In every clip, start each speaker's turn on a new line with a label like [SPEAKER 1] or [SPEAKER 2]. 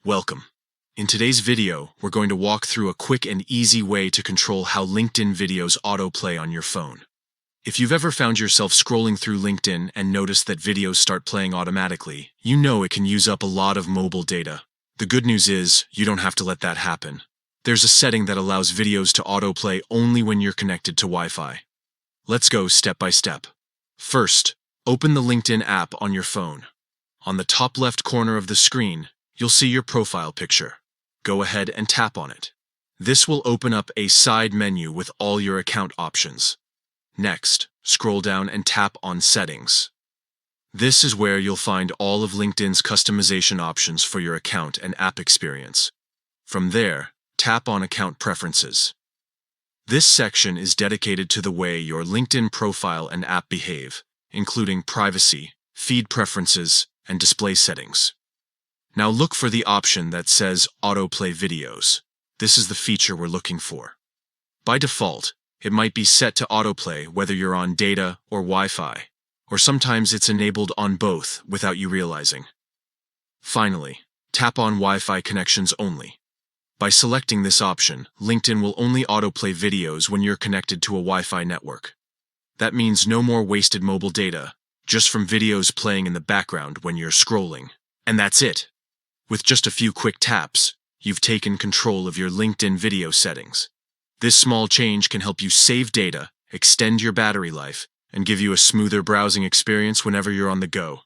[SPEAKER 1] Welcome. In today's video, we're going to walk through a quick and easy way to control how LinkedIn videos autoplay on your phone. If you've ever found yourself scrolling through LinkedIn and noticed that videos start playing automatically, you know it can use up a lot of mobile data. The good news is, you don't have to let that happen. There's a setting that allows videos to autoplay only when you're connected to Wi-Fi. Let's go step by step. First, open the LinkedIn app on your phone. On the top left corner of the screen, you'll see your profile picture. Go ahead and tap on it. This will open up a side menu with all your account options. Next, scroll down and tap on Settings. This is where you'll find all of LinkedIn's customization options for your account and app experience. From there, tap on Account Preferences. This section is dedicated to the way your LinkedIn profile and app behave, including privacy, feed preferences, and display settings. Now look for the option that says Autoplay Videos. This is the feature we're looking for. By default, it might be set to autoplay whether you're on data or Wi-Fi, or sometimes it's enabled on both without you realizing. Finally, tap on Wi-Fi connections only. By selecting this option, LinkedIn will only autoplay videos when you're connected to a Wi-Fi network. That means no more wasted mobile data, just from videos playing in the background when you're scrolling. And that's it. With just a few quick taps, you've taken control of your LinkedIn video settings. This small change can help you save data, extend your battery life, and give you a smoother browsing experience whenever you're on the go.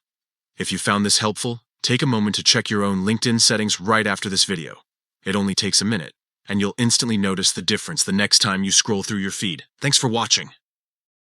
[SPEAKER 1] If you found this helpful, take a moment to check your own LinkedIn settings right after this video. It only takes a minute, and you'll instantly notice the difference the next time you scroll through your feed. Thanks for watching.